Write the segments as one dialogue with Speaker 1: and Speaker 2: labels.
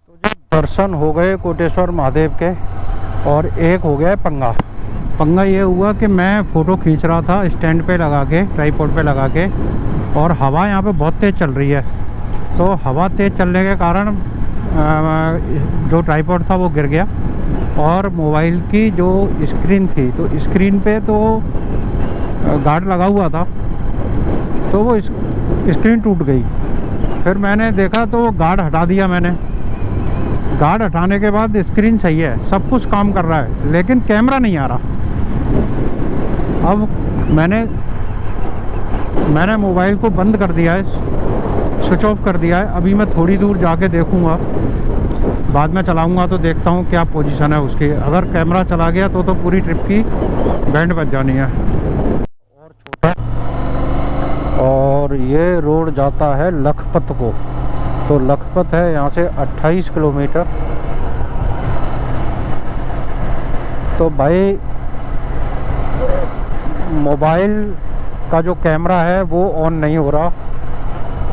Speaker 1: तो जी दर्शन हो गए कोटेश्वर महादेव के। और एक हो गया है पंगा। पंगा ये हुआ कि मैं फ़ोटो खींच रहा था स्टैंड पे लगा के, ट्राईपॉड पे लगा के, और हवा यहाँ पे बहुत तेज़ चल रही है। तो हवा तेज़ चलने के कारण जो ट्राईपॉड था वो गिर गया, और मोबाइल की जो स्क्रीन थी, तो स्क्रीन पे तो गार्ड लगा हुआ था, तो वो स्क्रीन टूट गई। फिर मैंने देखा तो वो गार्ड हटा दिया मैंने। गार्ड हटाने के बाद स्क्रीन सही है, सब कुछ काम कर रहा है, लेकिन कैमरा नहीं आ रहा। अब मैंने मोबाइल को बंद कर दिया है, स्विच ऑफ कर दिया है। अभी मैं थोड़ी दूर जाके देखूंगा, बाद में चलाऊंगा तो देखता हूँ क्या पोजीशन है उसकी। अगर कैमरा चला गया तो पूरी ट्रिप की बैंड बज जानी है। और छोटा, और ये रोड जाता है लखपत को। तो लखपत है यहाँ से 28 किलोमीटर। तो भाई मोबाइल का जो कैमरा है वो ऑन नहीं हो रहा।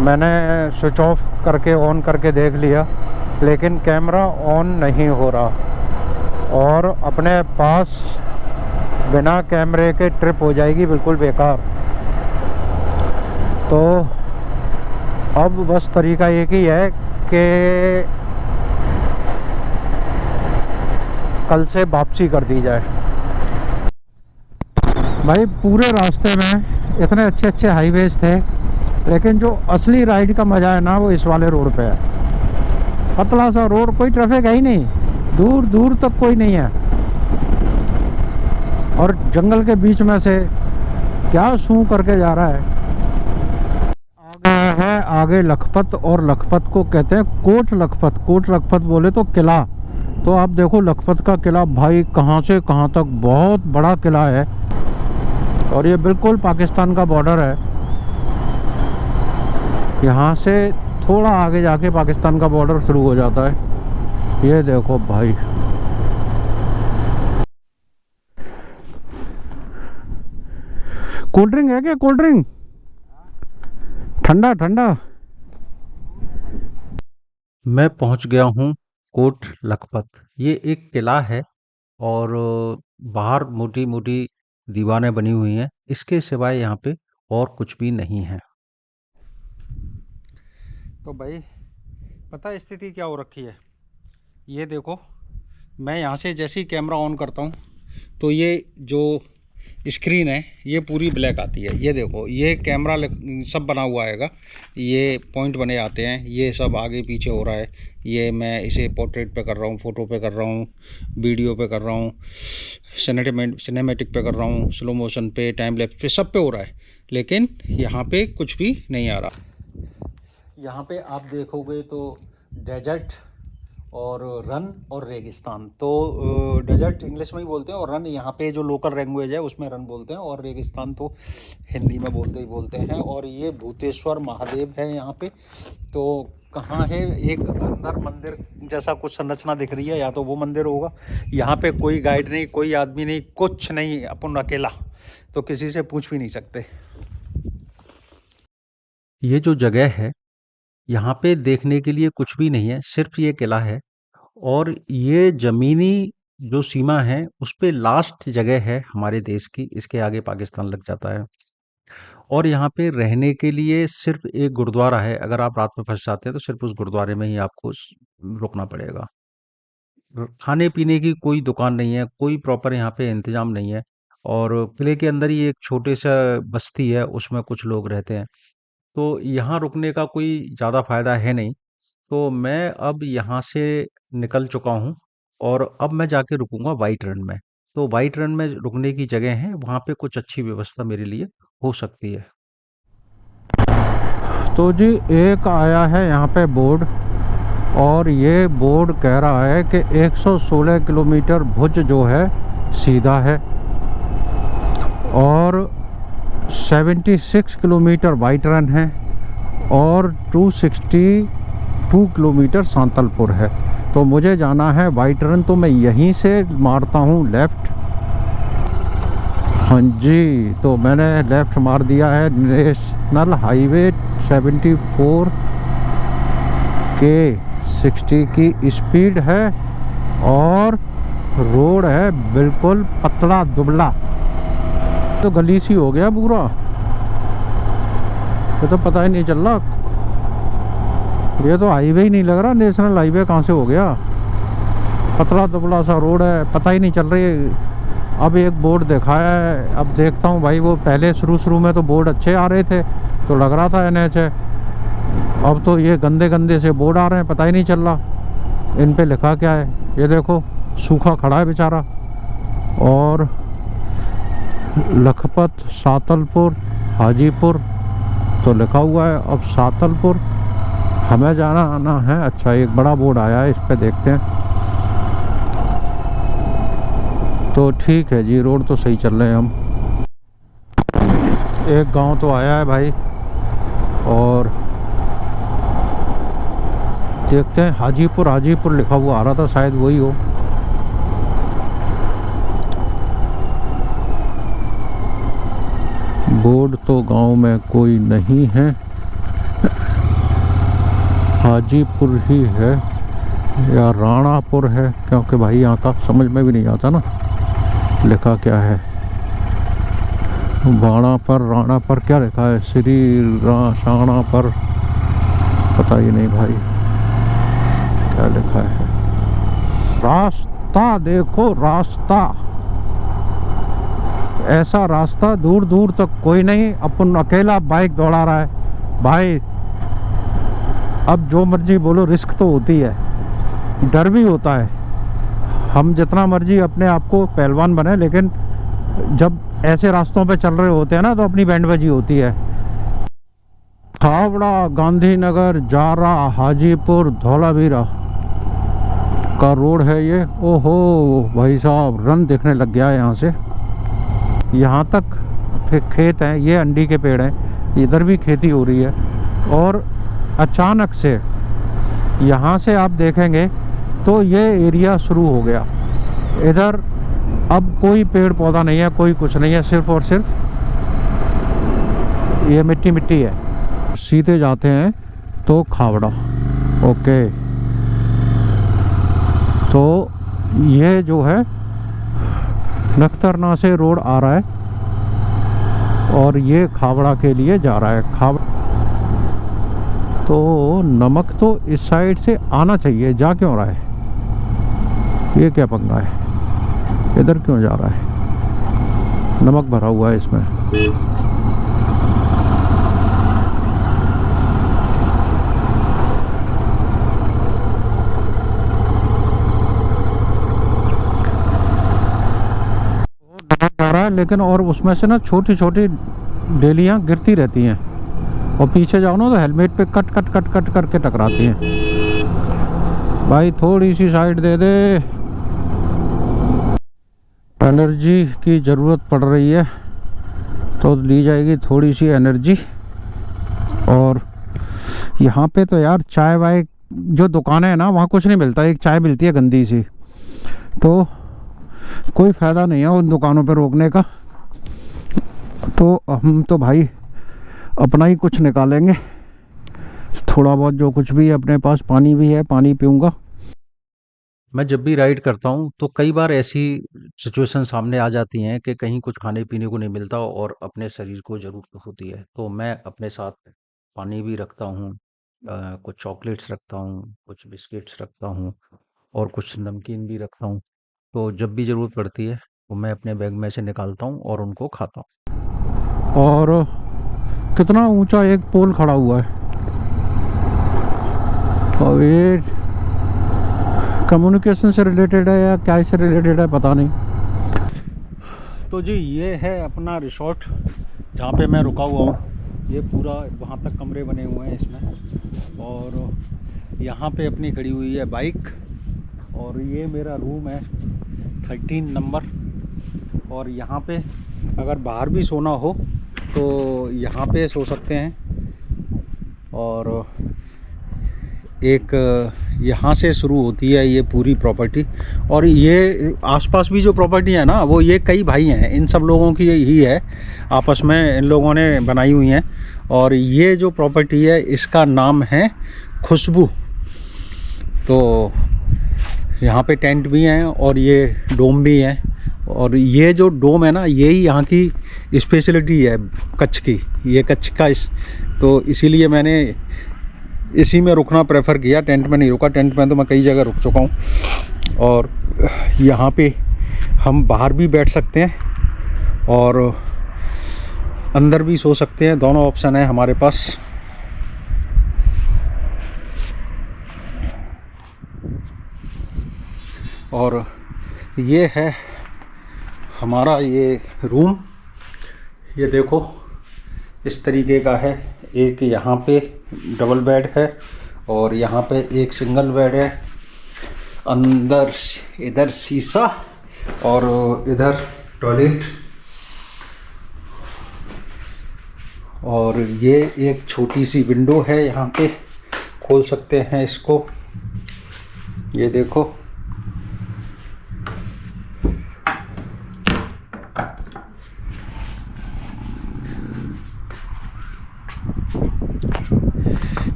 Speaker 1: मैंने स्विच ऑफ करके ऑन करके देख लिया, लेकिन कैमरा ऑन नहीं हो रहा। और अपने पास बिना कैमरे के ट्रिप हो जाएगी बिल्कुल बेकार। तो अब बस तरीका एक ही है कि कल से वापसी कर दी जाए। भाई पूरे रास्ते में इतने अच्छे अच्छे हाईवेज थे, लेकिन जो असली राइड का मज़ा है ना वो इस वाले रोड पे है। पतला सा रोड, कोई ट्रैफिक है ही नहीं, दूर दूर तक कोई नहीं है। और जंगल के बीच में से क्या सूं करके जा रहा है। आगे है आगे लखपत, और लखपत को कहते हैं कोट लखपत। कोट लखपत बोले तो किला। तो आप देखो लखपत का किला भाई कहाँ से कहाँ तक बहुत बड़ा किला है, और ये बिल्कुल पाकिस्तान का बॉर्डर है। यहाँ से थोड़ा आगे जाके पाकिस्तान का बॉर्डर शुरू हो जाता है। ये देखो भाई, कोल्ड ड्रिंक है क्या? कोल्ड ड्रिंक ठंडा ठंडा। मैं पहुंच गया हूं कोट लखपत। ये एक किला है, और बाहर मोटी मोटी दीवारें बनी हुई हैं। इसके सिवाय यहाँ पे और कुछ भी नहीं है। तो भाई पता है स्थिति क्या हो रखी है? ये देखो, मैं यहाँ से जैसे ही कैमरा ऑन करता हूँ तो ये जो स्क्रीन है ये पूरी ब्लैक आती है। ये देखो, ये कैमरा सब बना हुआ आएगा, ये पॉइंट बने आते हैं, ये सब आगे पीछे हो रहा है। ये मैं इसे पोर्ट्रेट पे कर रहा हूँ, फ़ोटो पे कर रहा हूँ, वीडियो पे कर रहा हूँ, सिनेमेटिक पे कर रहा हूँ, स्लो मोशन पे, टाइम लैप्स पे, सब पे हो रहा है, लेकिन यहाँ पे कुछ भी नहीं आ रहा। यहाँ पे आप देखोगे तो डेजर्ट और रन और रेगिस्तान। तो डेजर्ट इंग्लिश में ही बोलते हैं, और रन यहाँ पे जो लोकल लैंग्वेज है उसमें रन बोलते हैं, और रेगिस्तान तो हिंदी में बोलते ही बोलते हैं। और ये भूतेश्वर महादेव है यहाँ पे। तो कहाँ है? एक अंदर मंदिर जैसा कुछ संरचना दिख रही है, या तो वो मंदिर होगा। यहाँ पे कोई गाइड नहीं, कोई आदमी नहीं, कुछ नहीं, अपन अकेला, तो किसी से पूछ भी नहीं सकते। ये जो जगह है यहाँ पे देखने के लिए कुछ भी नहीं है, सिर्फ ये किला है। और ये ज़मीनी जो सीमा है उस पे लास्ट जगह है हमारे देश की, इसके आगे पाकिस्तान लग जाता है। और यहाँ पे रहने के लिए सिर्फ एक गुरुद्वारा है। अगर आप रात में फंस जाते हैं तो सिर्फ उस गुरुद्वारे में ही आपको रुकना पड़ेगा। खाने पीने की कोई दुकान नहीं है, कोई प्रॉपर यहाँ पे इंतजाम नहीं है। और किले के अंदर ही एक छोटे सा बस्ती है, उसमें कुछ लोग रहते हैं। तो यहाँ रुकने का कोई ज़्यादा फायदा है नहीं। तो मैं अब यहाँ से निकल चुका हूँ, और अब मैं जाके रुकूंगा वाइट रन में। तो वाइट रन में रुकने की जगह है, वहाँ पे कुछ अच्छी व्यवस्था मेरे लिए हो सकती है। तो जी एक आया है यहाँ पे बोर्ड, और ये बोर्ड कह रहा है कि 116 किलोमीटर भुज जो है सीधा है, और 76 किलोमीटर वाइट रन है, और 262 किलोमीटर सांतलपुर है। तो मुझे जाना है वाइट रन, तो मैं यहीं से मारता हूँ लेफ़्ट। हाँ जी, तो मैंने लेफ़्ट मार दिया है नेशनल हाईवे 74 के 60 की स्पीड है और रोड है बिल्कुल पतला दुबला। तो गली सी हो गया पूरा, ये तो पता ही नहीं चल रहा। ये तो हाईवे ही नहीं लग रहा, नेशनल हाईवे कहाँ से हो गया। पतला दुबला सा रोड है, पता ही नहीं चल रही। अब एक बोर्ड देखा है, अब देखता हूँ भाई। वो पहले शुरू में तो बोर्ड अच्छे आ रहे थे तो लग रहा था NH है, अब तो ये गंदे गंदे से बोर्ड आ रहे हैं, पता ही नहीं चल रहा इन पे लिखा क्या है। ये देखो सूखा खड़ा है बेचारा। और लखपत, सातलपुर, हाजीपुर तो लिखा हुआ है। अब सातलपुर हमें जाना आना है। अच्छा एक बड़ा बोर्ड आया है, इस पे देखते हैं। तो ठीक है जी, रोड तो सही चल रहे हैं हम। एक गांव तो आया है भाई, और देखते हैं। हाजीपुर, हाजीपुर लिखा हुआ आ रहा था, शायद वही हो। बोर्ड तो गांव में कोई नहीं है, हाजीपुर ही है या राणापुर है, क्योंकि भाई यहाँ का समझ में भी नहीं आता ना लिखा क्या है। बाणा पर, राणा पर क्या लिखा है, श्री शाणा पर, पता ही नहीं भाई क्या लिखा है। रास्ता देखो, रास्ता ऐसा रास्ता दूर दूर तक कोई नहीं, अपन अकेला बाइक दौड़ा रहा है भाई। अब जो मर्जी बोलो, रिस्क तो होती है, डर भी होता है। हम जितना मर्जी अपने आप को पहलवान बने, लेकिन जब ऐसे रास्तों पे चल रहे होते हैं ना, तो अपनी बैंडबाजी होती है। खावड़ा, गांधीनगर, जारा, हाजीपुर, धौलावीरा का रोड है ये। ओहो भाई साहब, रन देखने लग गया है यहाँ से। यहाँ तक फिर खेत हैं, ये अंडी के पेड़ हैं, इधर भी खेती हो रही है। और अचानक से यहाँ से आप देखेंगे तो ये एरिया शुरू हो गया। इधर अब कोई पेड़ पौधा नहीं है, कोई कुछ नहीं है, सिर्फ और सिर्फ ये मिट्टी मिट्टी है। सीधे जाते हैं तो खावड़ा। ओके, तो ये जो है नखतरना से रोड आ रहा है और ये खावड़ा के लिए जा रहा है। खावड़ा तो नमक तो इस साइड से आना चाहिए, जा क्यों रहा है? ये क्या पंगा है, इधर क्यों जा रहा है? नमक भरा हुआ है इसमें। नमक जा रहा है, लेकिन और उसमें से ना छोटी छोटी डेलियां गिरती रहती हैं, और पीछे जाओ ना तो हेलमेट पे कट कट कट कट करके टकराती हैं। भाई थोड़ी सी साइड दे दे। एनर्जी की ज़रूरत पड़ रही है तो ली जाएगी थोड़ी सी एनर्जी। और यहाँ पे तो यार चाय वाय जो दुकानें हैं ना, वहाँ कुछ नहीं मिलता। एक चाय मिलती है गंदी सी, तो कोई फ़ायदा नहीं है उन दुकानों पे रोकने का। तो हम तो भाई अपना ही कुछ निकालेंगे, थोड़ा बहुत जो कुछ भी है अपने पास। पानी भी है, पानी पीऊँगा। मैं जब भी राइड करता हूँ तो कई बार ऐसी सिचुएशन सामने आ जाती हैं कि कहीं कुछ खाने पीने को नहीं मिलता और अपने शरीर को ज़रूरत होती है। तो मैं अपने साथ पानी भी रखता हूँ, कुछ चॉकलेट्स रखता हूँ, कुछ बिस्किट्स रखता हूँ और कुछ नमकीन भी रखता हूँ। तो जब भी ज़रूरत पड़ती है तो मैं अपने बैग में से निकालता हूँ और उनको खाता हूँ। और कितना ऊंचा एक पोल खड़ा हुआ है, और ये कम्युनिकेशन से रिलेटेड है या क्या से रिलेटेड है पता नहीं। तो जी ये है अपना रिसोर्ट जहाँ पे मैं रुका हुआ हूँ। ये पूरा वहाँ तक कमरे बने हुए हैं इसमें, और यहाँ पे अपनी खड़ी हुई है बाइक, और ये मेरा रूम है 13 नंबर। और यहाँ पे अगर बाहर भी सोना हो तो यहाँ पे सो सकते हैं। और एक यहाँ से शुरू होती है ये पूरी प्रॉपर्टी, और ये आसपास भी जो प्रॉपर्टी है ना, वो ये कई भाई हैं, इन सब लोगों की ही है, आपस में इन लोगों ने बनाई हुई हैं। और ये जो प्रॉपर्टी है इसका नाम है खुशबू। तो यहाँ पे टेंट भी हैं और ये डोम भी हैं। और ये जो डोम है ना, यही यहाँ की स्पेशलिटी है कच्छ की, ये कच्छ का तो इसीलिए मैंने इसी में रुकना प्रेफर किया, टेंट में नहीं रुका। टेंट में तो मैं कई जगह रुक चुका हूँ। और यहाँ पे हम बाहर भी बैठ सकते हैं और अंदर भी सो सकते हैं, दोनों ऑप्शन है हमारे पास। और ये है हमारा ये रूम, ये देखो इस तरीके का है। एक यहाँ पे डबल बेड है और यहाँ पे एक सिंगल बेड है। अंदर इधर शीशा और इधर टॉयलेट। और ये एक छोटी सी विंडो है, यहाँ पे खोल सकते हैं इसको, ये देखो।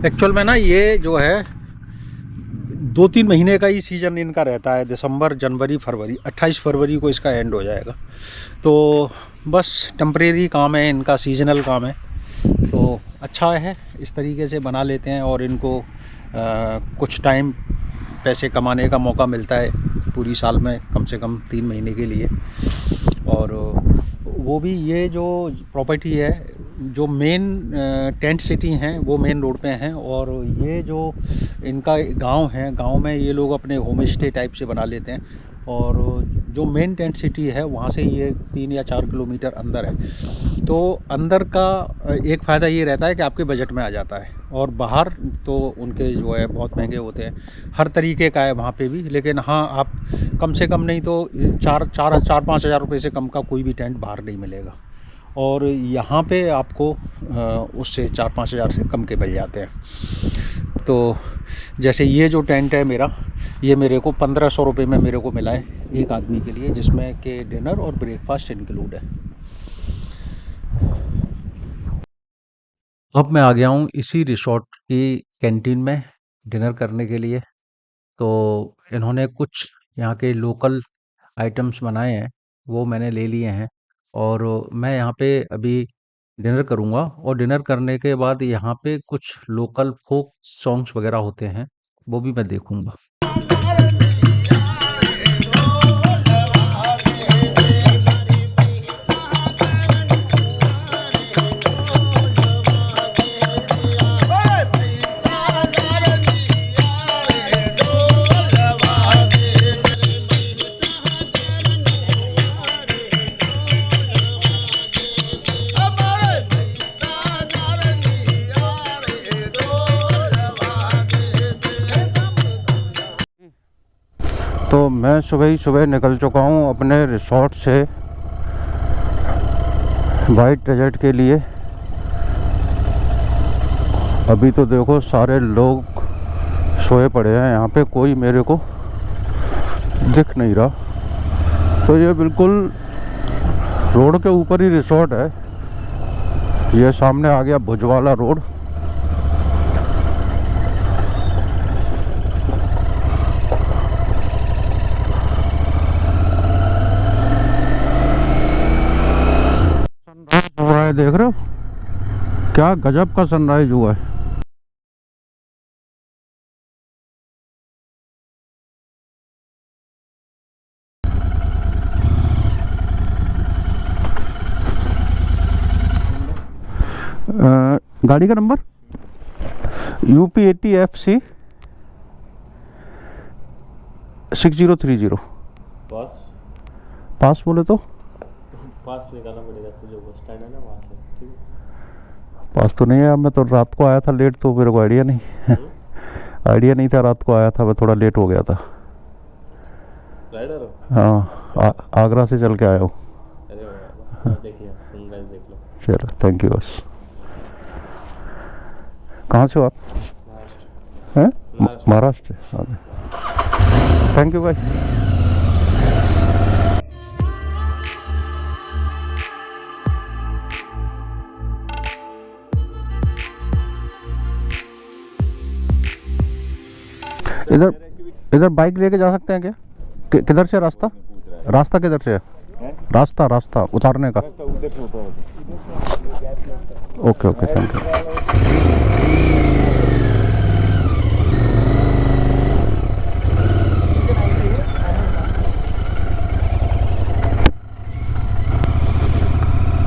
Speaker 1: एक्चुअल में ना ये जो है 2-3 महीने का ही सीज़न इनका रहता है, दिसंबर, जनवरी, फरवरी। 28 फरवरी को इसका एंड हो जाएगा। तो बस टेम्परेरी काम है इनका, सीजनल काम है। तो अच्छा है, इस तरीके से बना लेते हैं और इनको कुछ टाइम पैसे कमाने का मौका मिलता है पूरी साल में, कम से कम 3 महीने के लिए। और वो भी ये जो प्रॉपर्टी है, जो मेन टेंट सिटी हैं वो मेन रोड पे हैं। और ये जो इनका गांव है, गांव में ये लोग अपने होम स्टे टाइप से बना लेते हैं। और जो मेन टेंट सिटी है वहाँ से ये 3 या 4 किलोमीटर अंदर है। तो अंदर का एक फ़ायदा ये रहता है कि आपके बजट में आ जाता है। और बाहर तो उनके जो है बहुत महंगे होते हैं, हर तरीके का है वहाँ पे भी। लेकिन हाँ, आप कम से कम नहीं तो 4-5 हज़ार रुपये से कम का कोई भी टेंट बाहर नहीं मिलेगा। और यहाँ पे आपको उससे 4-5 हज़ार से कम के मिल जाते हैं। तो जैसे ये जो टेंट है मेरा, ये मेरे को 1500 रुपये में मेरे को मिला है एक आदमी के लिए, जिसमें कि डिनर और ब्रेकफास्ट इंक्लूड है। अब मैं आ गया हूँ इसी रिसोर्ट की कैंटीन में डिनर करने के लिए। तो इन्होंने कुछ यहाँ के लोकल आइटम्स बनाए हैं, वो मैंने ले लिए हैं। और मैं यहाँ पे अभी डिनर करूँगा। और डिनर करने के बाद यहाँ पे कुछ लोकल फोक सॉन्ग्स वगैरह होते हैं, वो भी मैं देखूँगा। तो मैं सुबह ही सुबह निकल चुका हूँ अपने रिसोर्ट से वाइट डेजर्ट के लिए। अभी तो देखो सारे लोग सोए पड़े हैं, यहाँ पे कोई मेरे को दिख नहीं रहा। तो ये बिल्कुल रोड के ऊपर ही रिसोर्ट है। ये सामने आ गया भुजवाला रोड। हुआ है, देख रहे हो क्या गजब का सनराइज हुआ है। गाड़ी का नंबर UP80FC 6030। पास बोले तो
Speaker 2: पास निकालना पड़ेगा, तो जो बस स्टैंड है ना वहाँ से। ठीक है,
Speaker 1: पास तो नहीं है। मैं तो रात को आया था लेट, तो मेरे को आइडिया नहीं आइडिया नहीं था। रात को आया था मैं, थोड़ा लेट हो गया था।
Speaker 2: राइडर हो?
Speaker 1: हाँ, आगरा से चल के आया हूँ।
Speaker 2: अरे वाह, देखिए सनराइज देख लो।
Speaker 1: चलो, थैंक यू। बस कहाँ से हो आप?
Speaker 2: महाराष्ट्र।
Speaker 1: हैं? महाराष्ट्र। थैंक यू भाई। इधर बाइक लेके जा सकते हैं क्या? किधर से रास्ता? रास्ता किधर से है? रास्ता उतारने का? Okay okay, thank you.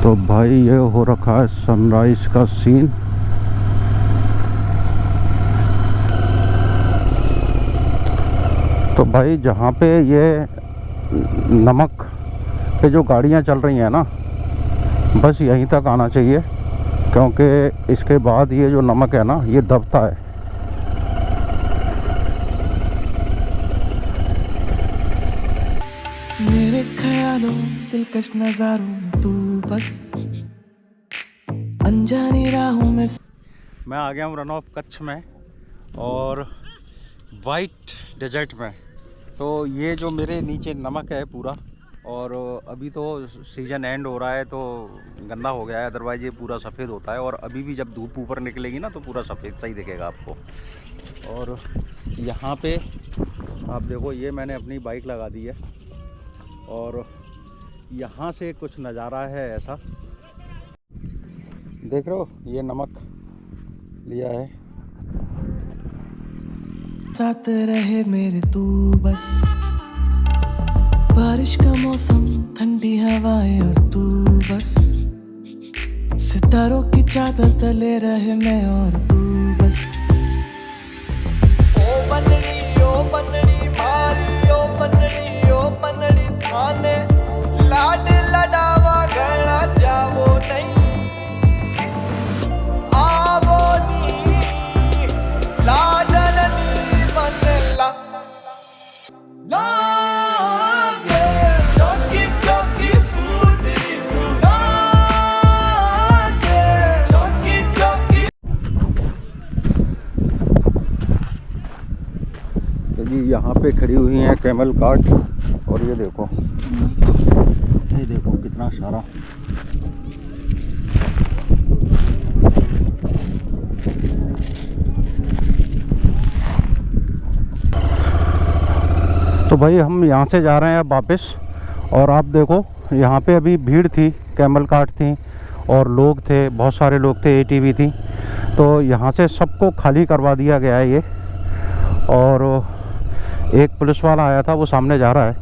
Speaker 1: तो भाई ये हो रखा है सनराइज का सीन। तो भाई जहाँ पे ये नमक पे जो गाड़ियाँ चल रही हैं ना, बस यहीं तक आना चाहिए, क्योंकि इसके बाद ये जो नमक है ना, ये दबता है।
Speaker 3: मेरे ख्यालों दिलकश नजारों तू बस अनजानी राहों में।
Speaker 1: मैं आ गया हूँ रन ऑफ कच्छ में और वाइट डेजर्ट में। तो ये जो मेरे नीचे नमक है पूरा, और अभी तो सीज़न एंड हो रहा है तो गंदा हो गया है, अदरवाइज़ ये पूरा सफ़ेद होता है। और अभी भी जब धूप ऊपर निकलेगी ना तो पूरा सफ़ेद सही दिखेगा आपको। और यहाँ पे आप देखो, ये मैंने अपनी बाइक लगा दी है और यहाँ से कुछ नज़ारा है ऐसा, देख रहे हो, ये नमक लिया है।
Speaker 3: साथ रहे मेरे तू बस, बारिश का मौसम, ठंडी हवाएं और तू बस, सितारों की चादर तले रहे मैं और तू बस। ओ बनड़ी मारी, ओ बनड़ी थाने, लाड लडावा गला जावो नहीं, आवो नी लाडलनी मनला लागे चौकी चौकी फूटी तू लागे चौकी चौकी।
Speaker 1: तो जी यहाँ पे खड़ी हुई हैं कैमल कार्ट, और ये देखो कितना सारा। तो भाई हम यहाँ से जा रहे हैं अब वापस, और आप देखो यहाँ पे अभी भीड़ थी, कैमल कार्ट थी और लोग थे, बहुत सारे लोग थे, एटीवी थी। तो यहाँ से सबको खाली करवा दिया गया है ये। और एक पुलिस वाला आया था, वो सामने जा रहा है,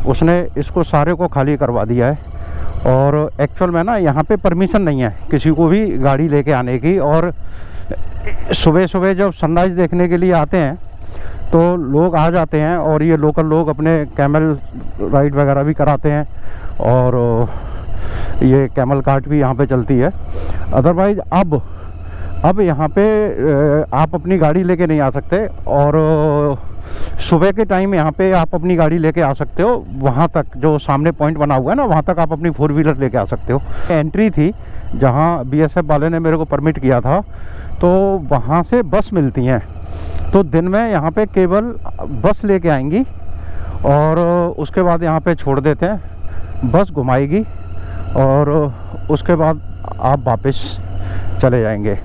Speaker 1: उसने इसको सारे को खाली करवा दिया है। और एक्चुअल में ना यहाँ पे परमिशन नहीं है किसी को भी गाड़ी लेके आने की। और सुबह सुबह जब सनराइज़ देखने के लिए आते हैं तो लोग आ जाते हैं, और ये लोकल लोग अपने कैमल राइड वगैरह भी कराते हैं, और ये कैमल कार्ट भी यहाँ पे चलती है। अदरवाइज़ अब यहाँ पे आप अपनी गाड़ी लेके नहीं आ सकते, और सुबह के टाइम यहाँ पे आप अपनी गाड़ी लेके आ सकते हो। वहाँ तक जो सामने पॉइंट बना हुआ है ना, वहाँ तक आप अपनी 4 व्हीलर लेके आ सकते हो। एंट्री थी जहाँ बीएसएफ वाले ने मेरे को परमिट किया था, तो वहाँ से बस मिलती हैं। तो दिन में यहाँ पे केवल बस लेके आएंगी और उसके बाद यहाँ पे छोड़ देते हैं, बस घुमाएगी और उसके बाद आप वापस चले जाएंगे।